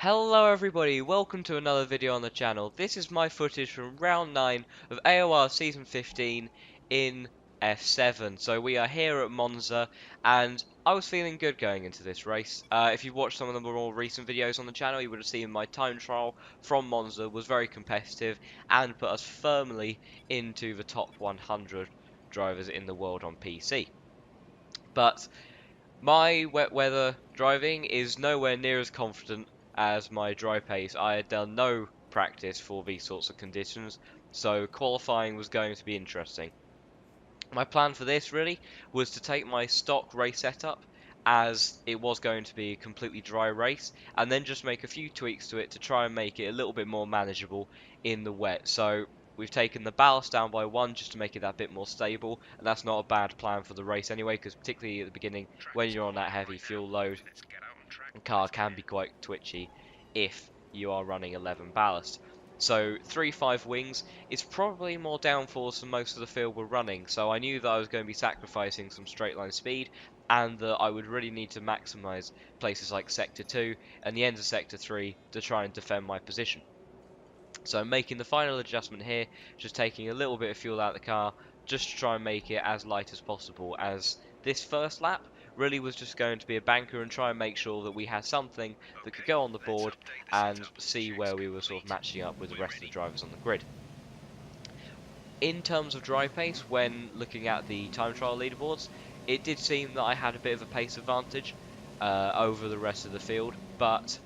Hello everybody, welcome to another video on the channel. This is my footage from round 9 of AOR Season 15 in F7. So we are here at Monza, and I was feeling good going into this race. If you've watched some of the more recent videos on the channel, you would have seen my time trial from Monza was very competitive and put us firmly into the top 100 drivers in the world on PC. But my wet weather driving is nowhere near as confident as my dry pace. I had done no practice for these sorts of conditions, so qualifying was going to be interesting. My plan for this really was to take my stock race setup, as it was going to be a completely dry race, and then just make a few tweaks to it to try and make it a little bit more manageable in the wet. So we've taken the ballast down by 1 just to make it that bit more stable, and that's not a bad plan for the race anyway, because particularly at the beginning when you're on that heavy fuel load, the car can be quite twitchy if you are running 11 ballast. So 3.5 wings is probably more downforce than most of the field were running, so I knew that I was going to be sacrificing some straight line speed, and that I would really need to maximise places like Sector 2 and the ends of Sector 3 to try and defend my position. So I'm making the final adjustment here, just taking a little bit of fuel out of the car, just to try and make it as light as possible, as this first lap really was just going to be a banker and try and make sure that we had something that could go on the board and see where we were sort of matching up with the rest of the drivers on the grid. In terms of dry pace, when looking at the time trial leaderboards, it did seem that I had a bit of a pace advantage over the rest of the field, but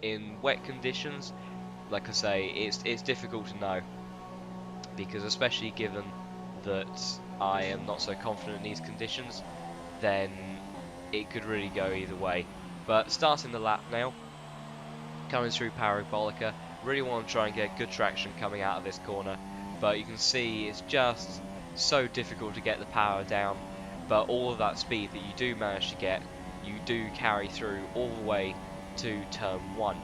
in wet conditions, like I say, it's difficult to know, because especially given that I am not so confident in these conditions, then it could really go either way. But starting the lap now, coming through Parabolica, really want to try and get good traction coming out of this corner, but you can see it's just so difficult to get the power down, but all of that speed that you do manage to get, you do carry through all the way to turn 1.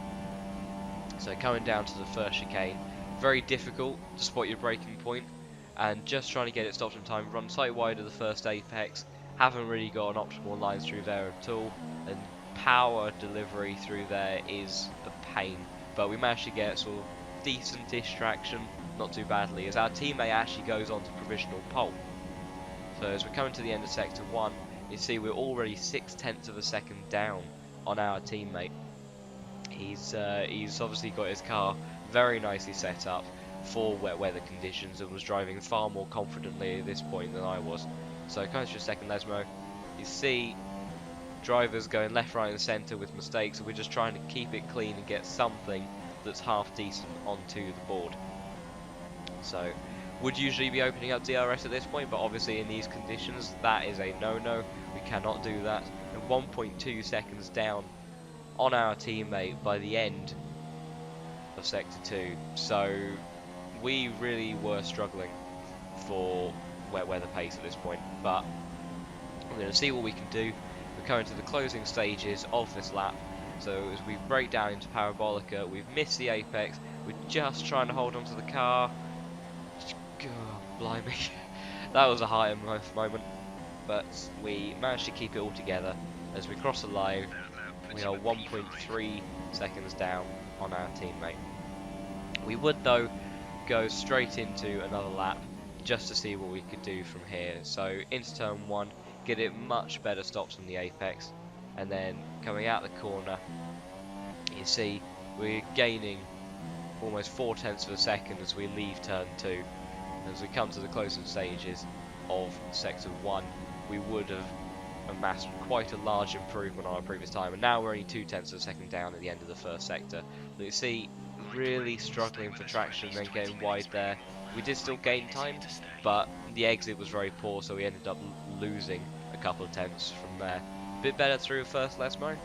So coming down to the first chicane, very difficult to spot your braking point, and just trying to get it stopped in time. Run slightly wide of the first apex, haven't really got an optimal line through there at all, and power delivery through there is a pain. But we managed to get sort of decent-ish traction, not too badly, as our teammate actually goes on to provisional pole. So as we're coming to the end of sector 1, you see we're already 0.6 of a second down on our teammate. He's obviously got his car very nicely set up for wet weather conditions and was driving far more confidently at this point than I was. So coming to your second Lesmo, you see drivers going left, right and centre with mistakes, and we're just trying to keep it clean and get something that's half decent onto the board. So would usually be opening up DRS at this point, but obviously in these conditions that is a no-no. We cannot do that. And 1.2 seconds down on our teammate by the end of sector 2, so we really were struggling for wet weather pace at this point, but we're going to see what we can do. We're coming to the closing stages of this lap, so as we break down into Parabolica, we've missed the apex, we're just trying to hold onto the car. God, blimey, that was a high moment, but we managed to keep it all together. As we cross the line, we are 1.3 seconds down on our teammate. We would though go straight into another lap just to see what we could do from here. So into turn 1, get it much better stops from the apex, and then coming out the corner, you see we're gaining almost 0.4 of a second as we leave turn 2. As we come to the closing stages of sector 1, we would have amassed quite a large improvement on our previous time, and now we're only 0.2 of a second down at the end of the first sector. So you see, really struggling for traction, then getting wide there. We did still gain time, but the exit was very poor, so we ended up losing a couple of tenths from there. A bit better through the first Lesmo.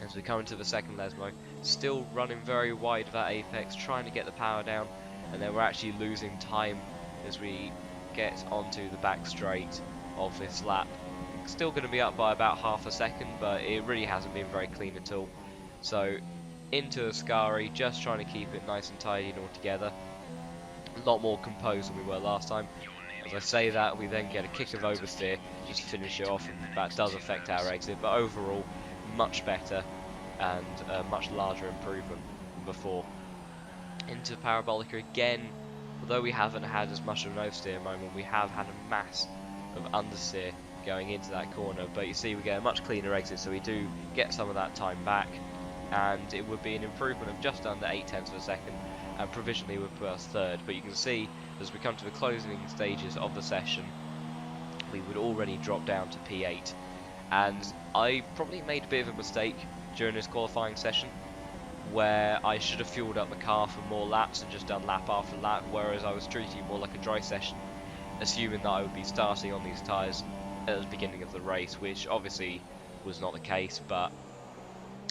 As we come into the second Lesmo, still running very wide of that apex, trying to get the power down, and then we're actually losing time as we get onto the back straight of this lap. Still going to be up by about half a second, but it really hasn't been very clean at all. So into Ascari, just trying to keep it nice and tidy and all together. A lot more composed than we were last time. As I say that, we then get a kick of oversteer just to finish it off, and that does affect our exit, but overall much better. and a much larger improvement than before. Into Parabolica again, although we haven't had as much of an oversteer moment, we have had a mass of understeer going into that corner, but you see we get a much cleaner exit, so we do get some of that time back, and it would be an improvement of just under 0.8 of a second, and provisionally would put us third. But you can see as we come to the closing stages of the session, we would already drop down to P8, and I probably made a bit of a mistake during this qualifying session, where I should have fueled up the car for more laps and just done lap after lap, whereas I was treating it more like a dry session, assuming that I would be starting on these tyres at the beginning of the race, which obviously was not the case, but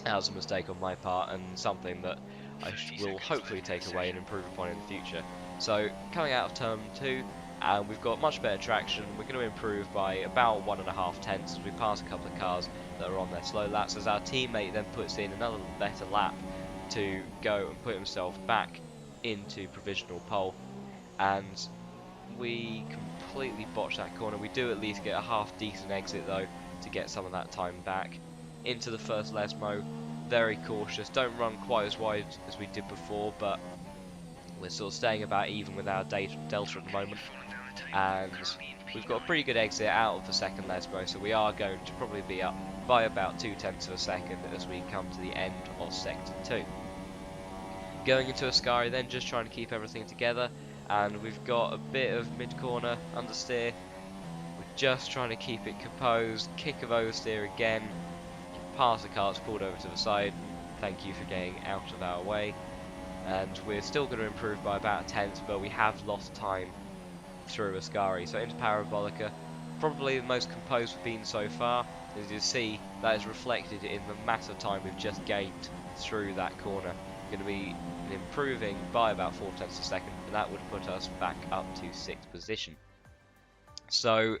that was a mistake on my part and something that I will hopefully take away and improve upon in the future. So coming out of turn 2, and we've got much better traction. We're going to improve by about 1.5 tenths as we pass a couple of cars that are on their slow laps, as our teammate then puts in another better lap to go and put himself back into provisional pole, and we completely botch that corner. We do at least get a half decent exit though to get some of that time back. Into the first Lesmo, very cautious, don't run quite as wide as we did before, but we're sort of staying about even with our delta at the moment, and we've got a pretty good exit out of the second Lesmo, so we are going to probably be up by about 0.2 of a second as we come to the end of sector 2. Going into Ascari then, just trying to keep everything together, and we've got a bit of mid-corner understeer. We're just trying to keep it composed, kick of oversteer again, pass the car, it's pulled over to the side, thank you for getting out of our way, and we're still going to improve by about a tenth, but we have lost time through Ascari. So into Parabolica, probably the most composed we've been so far. As you see, that is reflected in the massive time we've just gained through that corner. We're going to be improving by about 0.4 of a second, and that would put us back up to 6th position. So,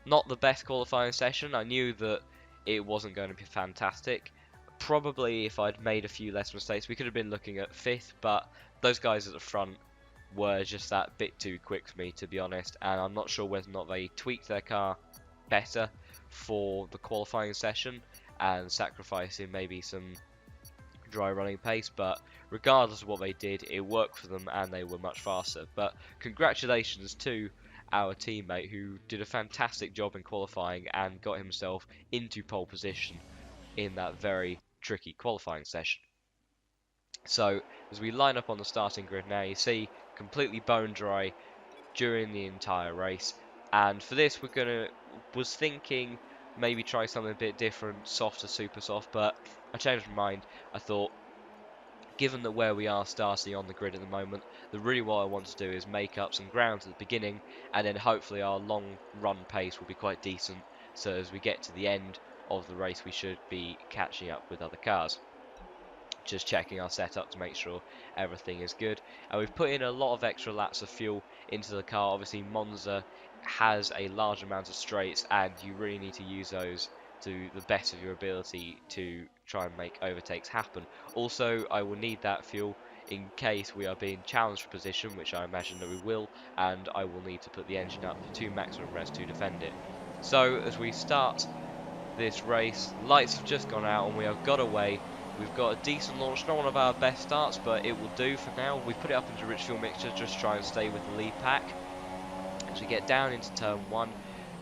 not the best qualifying session. I knew that it wasn't going to be fantastic. Probably if I'd made a few less mistakes, we could have been looking at 5th, but those guys at the front were just that bit too quick for me, to be honest, and I'm not sure whether or not they tweaked their car better for the qualifying session and sacrificing maybe some dry running pace, but regardless of what they did, it worked for them and they were much faster. But congratulations to our teammate who did a fantastic job in qualifying and got himself into pole position in that very tricky qualifying session. So as we line up on the starting grid now, you see completely bone dry during the entire race, and for this was thinking maybe try something a bit different, soft to super soft, but I changed my mind. I thought, given that where we are starting on the grid at the moment, that really what I want to do is make up some ground at the beginning, and then hopefully our long run pace will be quite decent, so as we get to the end of the race we should be catching up with other cars. Just checking our setup to make sure everything is good, and we've put in a lot of extra laps of fuel into the car. Obviously Monza has a large amount of straights, and you really need to use those to the best of your ability to try and make overtakes happen. Also, I will need that fuel in case we are being challenged for position, which I imagine that we will, and I will need to put the engine up to maximum rest to defend it. So as we start this race, lights have just gone out and we have got away. We've got a decent launch, not one of our best starts, but it will do for now. We've put it up into rich fuel mixture, just try and stay with the lead pack. As we get down into turn 1,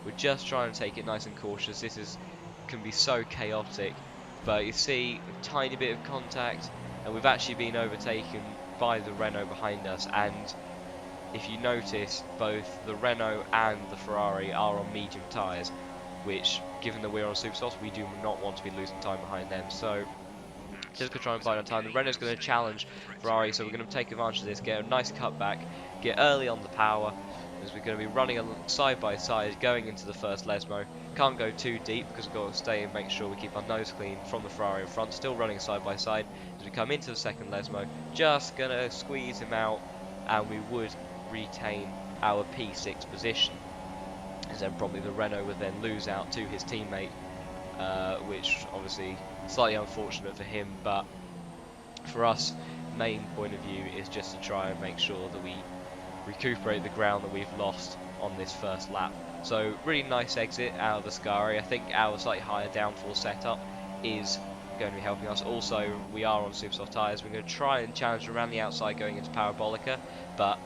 we're just trying to take it nice and cautious. This can be so chaotic, but you see a tiny bit of contact, and we've actually been overtaken by the Renault behind us. And if you notice, both the Renault and the Ferrari are on medium tyres, which, given that we're on super softs, we do not want to be losing time behind them. So just going to try and find our time. The Renault's going to challenge Ferrari, so we're going to take advantage of this, get a nice cutback, get early on the power, as we're going to be running side by side going into the first Lesmo. Can't go too deep because we've got to stay and make sure we keep our nose clean from the Ferrari in front. Still running side by side as we come into the second Lesmo. Just going to squeeze him out, and we would retain our P6 position. As then probably the Renault would then lose out to his teammate, which obviously slightly unfortunate for him, but for us, main point of view is just to try and make sure that we recuperate the ground that we've lost on this first lap. So really nice exit out of the Ascari. I think our slightly higher downforce setup is going to be helping us. Also, we are on super soft tyres. We're going to try and challenge around the outside going into Parabolica, but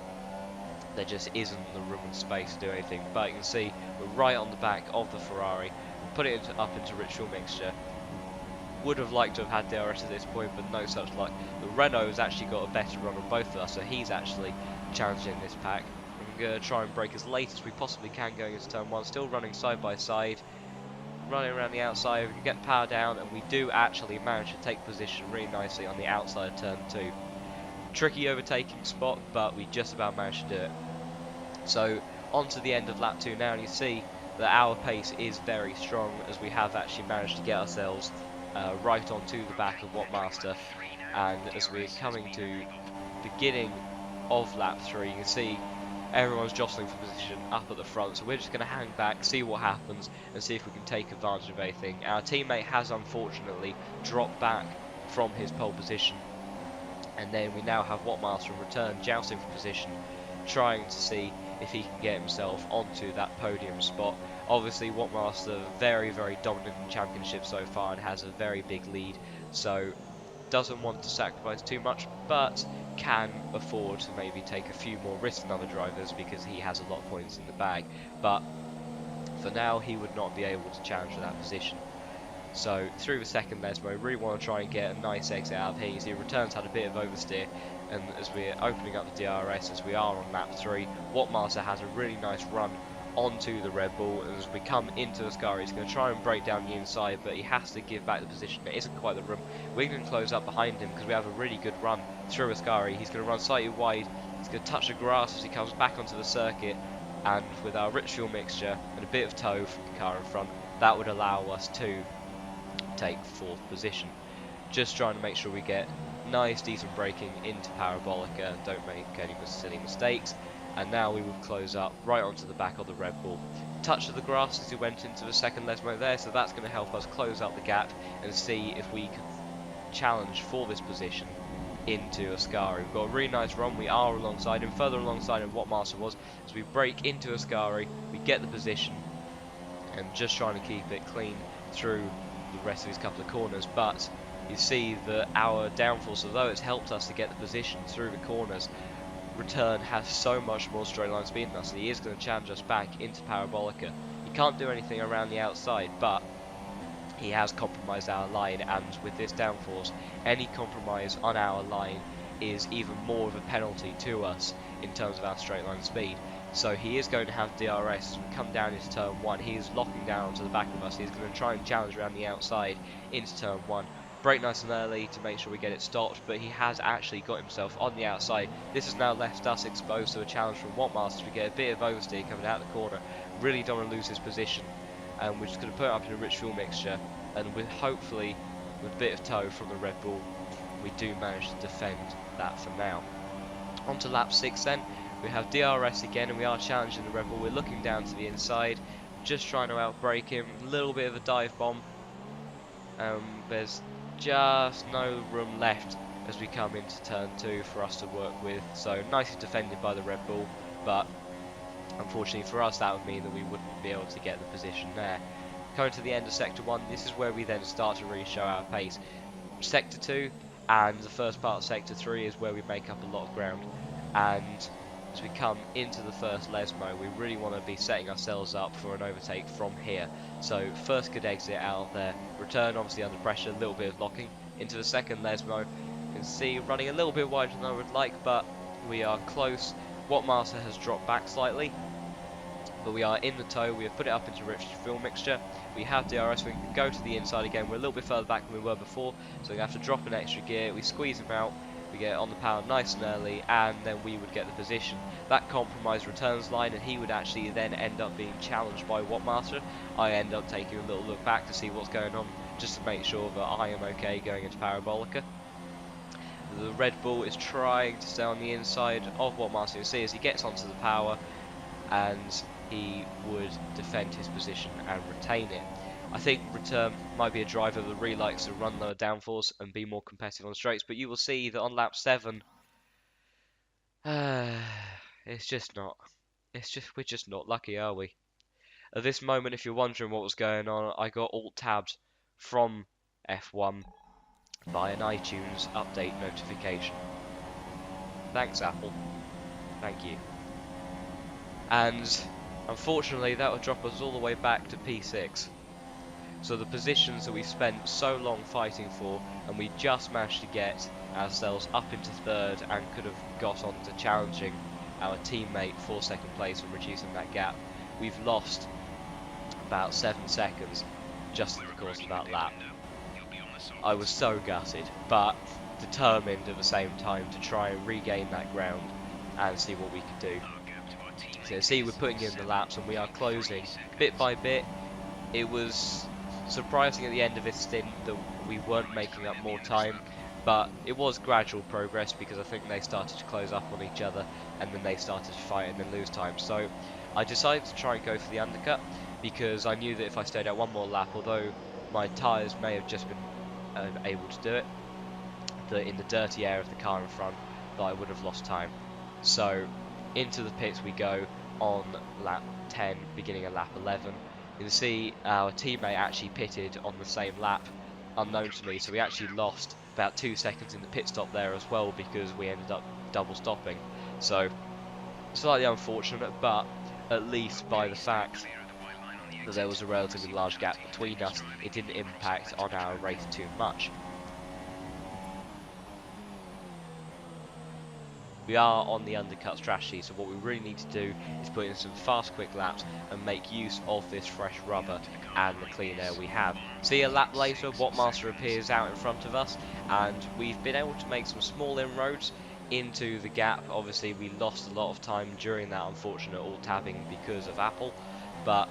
there just isn't the room and space to do anything. But you can see we're right on the back of the Ferrari. We put it up into rich fuel mixture. Would have liked to have had DRS at this point, but no such luck. The Renault has actually got a better run on both of us, so he's actually challenging this pack. We're going to try and brake as late as we possibly can going into turn 1, still running side by side, running around the outside. We can get the power down, and we do actually manage to take position really nicely on the outside of turn 2. Tricky overtaking spot, but we just about managed to do it. So on to the end of lap 2 now, and you see that our pace is very strong as we have actually managed to get ourselves right onto the back of Wattmaster. And as we're coming to beginning of lap 3, you can see everyone's jostling for position up at the front, so we're just going to hang back, see what happens, and see if we can take advantage of anything. Our teammate has unfortunately dropped back from his pole position, and then we now have Wattmaster in return jousting for position, trying to see if he can get himself onto that podium spot. Obviously Wattmaster very dominant in the championship so far and has a very big lead, so doesn't want to sacrifice too much, but can afford to maybe take a few more risks than other drivers because he has a lot of points in the bag. But for now he would not be able to challenge for that position. So through the second Lesmo, really want to try and get a nice exit out of here. You see returns had a bit of oversteer, and as we're opening up the DRS as we are on lap 3, Wattmaster has a really nice run onto the Red Bull, and as we come into the Ascari, he's going to try and break down the inside, but he has to give back the position. It isn't quite the room. We're going to close up behind him because we have a really good run through Ascari. He's going to run slightly wide, he's going to touch the grass as he comes back onto the circuit, and with our rich fuel mixture and a bit of tow from the car in front, that would allow us to take 4th position. Just trying to make sure we get nice decent braking into Parabolica, don't make any silly mistakes. And now we will close up right onto the back of the Red Bull. Touch of the grass as we went into the second Lesmo there, so that's going to help us close up the gap and see if we can challenge for this position into Ascari. We've got a really nice run, we are alongside him, further alongside him what Master was. As we break into Ascari, we get the position and just trying to keep it clean through the rest of his couple of corners, but you see that our downforce, although it's helped us to get the position through the corners, Return has so much more straight line speed than us, and he is going to challenge us back into Parabolica. He can't do anything around the outside, but he has compromised our line, and with this downforce, any compromise on our line is even more of a penalty to us in terms of our straight line speed. So he is going to have DRS as we come down into turn 1. He is locking down onto the back of us. He's going to try and challenge around the outside into turn 1. Brake nice and early to make sure we get it stopped, but he has actually got himself on the outside. This has now left us exposed to a challenge from Wattmaster. We get a bit of oversteer coming out the corner. Really don't want to lose his position, and we're just going to put it up in a rich fuel mixture, and with hopefully with a bit of tow from the Red Bull, we do manage to defend that for now. On to lap 6 then. We have DRS again, and we are challenging the Red Bull. We're looking down to the inside, just trying to outbrake him. A little bit of a dive bomb. There's just no room left as we come into turn 2 for us to work with. So nicely defended by the Red Bull, but unfortunately for us that would mean that we wouldn't be able to get the position there. Coming to the end of Sector 1, this is where we then start to really show our pace. Sector 2 and the first part of Sector 3 is where we make up a lot of ground, and as we come into the first Lesmo, we really want to be setting ourselves up for an overtake from here. So first good exit out there, Return obviously under pressure, a little bit of locking into the second Lesmo. You can see running a little bit wider than I would like, but we are close. Wattmaster has dropped back slightly, but we are in the tow. We have put it up into rich fuel mixture. We have DRS, we can go to the inside again. We're a little bit further back than we were before, so we have to drop an extra gear. We squeeze him out. We get on the power nice and early, and then we would get the position. That compromised Return's line, and he would actually then end up being challenged by Wattmaster. I end up taking a little look back to see what's going on, just to make sure that I am okay going into Parabolica. The Red Bull is trying to stay on the inside of Wattmaster. You see as he gets onto the power, and he would defend his position and retain it. I think Return might be a driver that really likes to run lower downforce and be more competitive on straights, but you will see that on lap 7, it's just not. We're just not lucky, are we? At this moment, if you're wondering what was going on, I got alt tabbed from F1 by an iTunes update notification. Thanks, Apple. Thank you. And unfortunately, that would drop us all the way back to P6. So the positions that we spent so long fighting for, and we just managed to get ourselves up into third and could have got on to challenging our teammate for second place and reducing that gap, we've lost about 7 seconds just in the course of that lap. I was so gutted, but determined at the same time to try and regain that ground and see what we could do. So see, we're putting in the laps and we are closing bit by bit. It was surprising at the end of this stint that we weren't making up more time, but it was gradual progress because I think they started to close up on each other and then they started to fight and then lose time. So I decided to try and go for the undercut because I knew that if I stayed out one more lap, although my tyres may have just been able to do it, that in the dirty air of the car in front, that I would have lost time. So into the pits we go on lap 10, beginning of lap 11. You can see our teammate actually pitted on the same lap, unknown to me, so we actually lost about 2 seconds in the pit stop there as well because we ended up double stopping. So slightly unfortunate, but at least by the fact that there was a relatively large gap between us, it didn't impact on our race too much. We are on the undercut strategy, so what we really need to do is put in some fast quick laps and make use of this fresh rubber and the clean air we have. See, a lap later, Wattmaster appears out in front of us, and we've been able to make some small inroads into the gap. Obviously we lost a lot of time during that unfortunate alt-tabbing because of Apple, but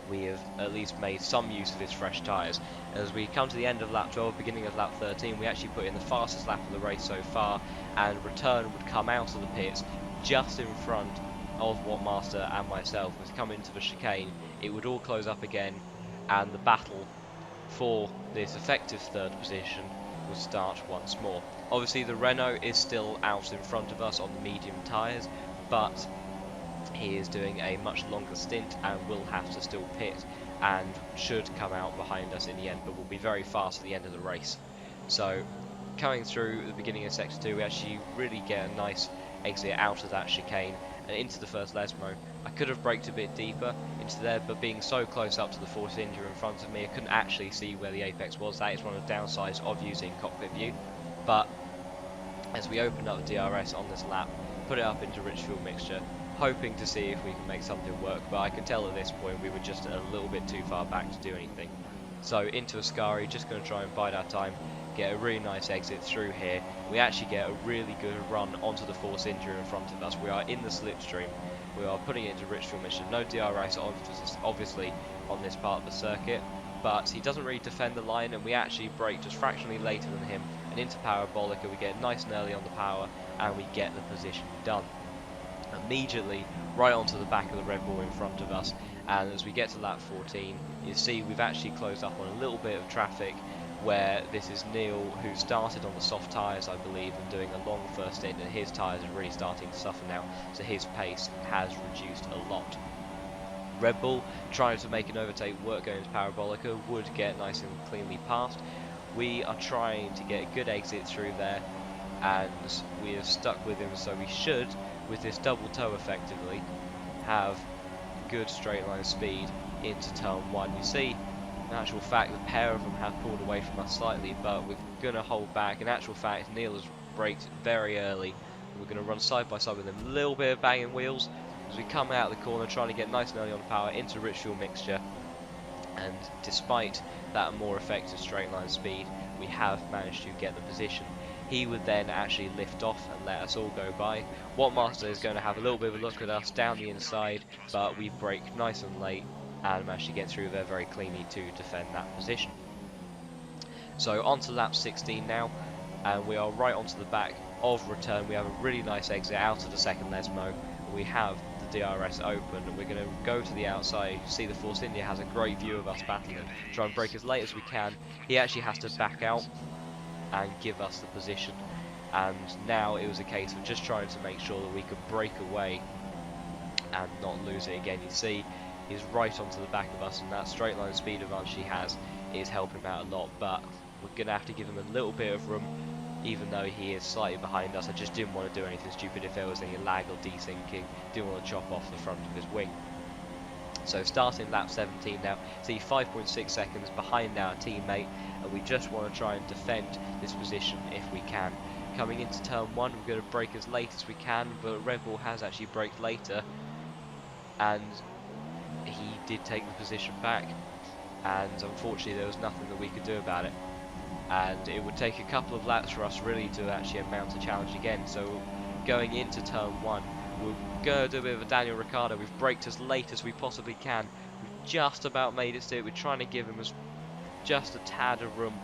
we have at least made some use of his fresh tyres. As we come to the end of lap 12, beginning of lap 13, we actually put in the fastest lap of the race so far, and Return would come out of the pits just in front of Wattmaster and myself. As we come into the chicane, it would all close up again, and the battle for this effective third position would start once more. Obviously the Renault is still out in front of us on the medium tyres, but he is doing a much longer stint and will have to still pit and should come out behind us in the end, but will be very fast at the end of the race. So coming through the beginning of sector 2, we actually really get a nice exit out of that chicane and into the first Lesmo. I could have braked a bit deeper into there, but being so close up to the Force India in front of me, I couldn't actually see where the apex was. That is one of the downsides of using cockpit view. But as we opened up the DRS on this lap, put it up into rich fuel mixture, hoping to see if we can make something work, but I can tell at this point we were just a little bit too far back to do anything. So into Ascari, just going to try and bide our time, get a really nice exit through here. We actually get a really good run onto the Force India in front of us. We are in the slipstream, we are putting it into rich fuel mixture. No DRS obviously on this part of the circuit, but he doesn't really defend the line, and we actually brake just fractionally later than him and into Parabolica. We get nice and early on the power and we get the position done. Immediately right onto the back of the Red Bull in front of us, and as we get to lap 14, you see we've actually closed up on a little bit of traffic where this is Neil, who started on the soft tyres I believe and doing a long first stint, and his tyres are really starting to suffer now, so his pace has reduced a lot. Red Bull trying to make an overtake work going into Parabolica would get nice and cleanly past. We are trying to get a good exit through there, and we are stuck with him, so we should, with this double toe effectively, have good straight line speed into turn 1. You see, in actual fact, the pair of them have pulled away from us slightly, but we're going to hold back. In actual fact, Neil has braked very early. We're going to run side by side with him, a little bit of banging wheels as we come out of the corner, trying to get nice and early on power into rich fuel mixture. And despite that more effective straight line speed, we have managed to get the position. He would then actually lift off and let us all go by. Wattmaster is going to have a little bit of a look at us down the inside, but we brake nice and late and managed to get through there very cleanly to defend that position. So on to lap 16 now, and we are right onto the back of Return. We have a really nice exit out of the second Lesmo. We have the DRS open, and we're going to go to the outside. You see the Force India has a great view of us battling, try and brake as late as we can. He actually has to back out and give us the position, and now it was a case of just trying to make sure that we could break away and not lose it again. You see he's right onto the back of us, and that straight line speed advantage he has is helping him out a lot, but we're going to have to give him a little bit of room, even though he is slightly behind us. I just didn't want to do anything stupid if there was any lag or desyncing. Didn't want to chop off the front of his wing. So starting lap 17 now, see 5.6 seconds behind our teammate, and we just want to try and defend this position if we can. Coming into turn 1, we're going to brake as late as we can, but Red Bull has actually braked later, and he did take the position back, and unfortunately there was nothing that we could do about it. And it would take a couple of laps for us really to actually mount a challenge again. So going into turn 1, we're going to do a bit of a Daniel Ricciardo. We've braked as late as we possibly can. We've just about made it to it. We're trying to give him just a tad of room,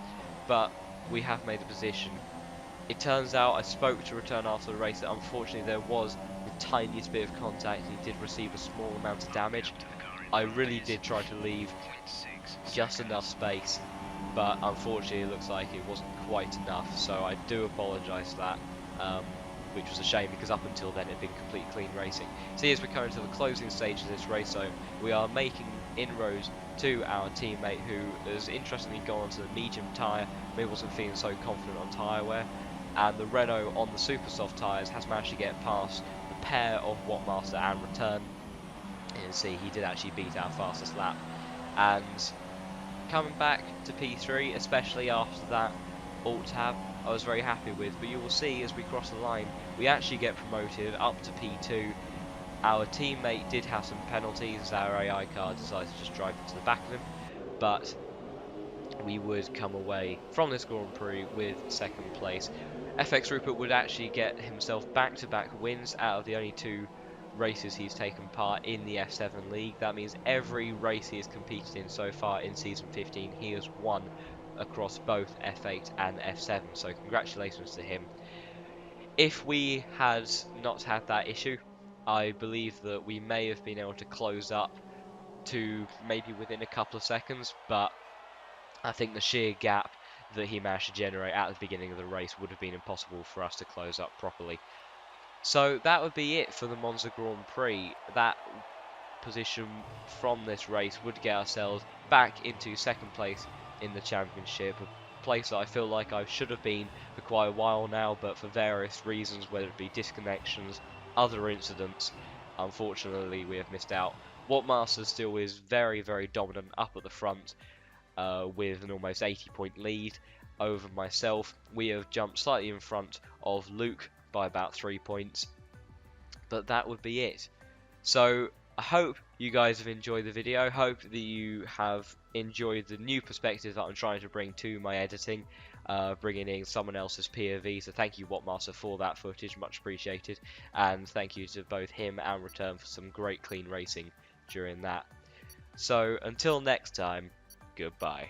but we have made a position. It turns out I spoke to Return after the race that unfortunately there was the tiniest bit of contact and he did receive a small amount of damage. I really did try to leave just enough space, but unfortunately it looks like it wasn't quite enough, so I do apologise for that, which was a shame because up until then it had been complete clean racing. See, as we're coming to the closing stage of this race zone, we are making inroads to our teammate who has interestingly gone onto the medium tyre. Maybe wasn't feeling so confident on tyre wear, and the Renault on the super soft tyres has managed to get past the pair of Wattmaster and Return. And see, he did actually beat our fastest lap, and coming back to P3, especially after that alt tab, I was very happy with. But you will see as we cross the line, we actually get promoted up to P2. Our teammate did have some penalties as our AI car decided to just drive into the back of him, but we would come away from this Grand Prix with second place. FX Rupert would actually get himself back-to-back wins out of the only 2 races he's taken part in the F7 League. That means every race he has competed in so far in Season 15, he has won across both F8 and F7, so congratulations to him. If we had not had that issue, I believe that we may have been able to close up to maybe within a couple of seconds, but I think the sheer gap that he managed to generate at the beginning of the race would have been impossible for us to close up properly. So that would be it for the Monza Grand Prix. That position from this race would get ourselves back into second place in the championship, a place that I feel like I should have been for quite a while now, but for various reasons, whether it be disconnections, other incidents, unfortunately we have missed out. Wattmaster still is very, very dominant up at the front, with an almost 80-point lead over myself. We have jumped slightly in front of Luke by about 3 points, but that would be it. So I hope you guys have enjoyed the video. Hope that you have enjoyed the new perspective that I'm trying to bring to my editing, bringing in someone else's POV. So thank you Wattmaster for that footage, much appreciated, and thank you to both him and Return for some great clean racing during that. So until next time, goodbye.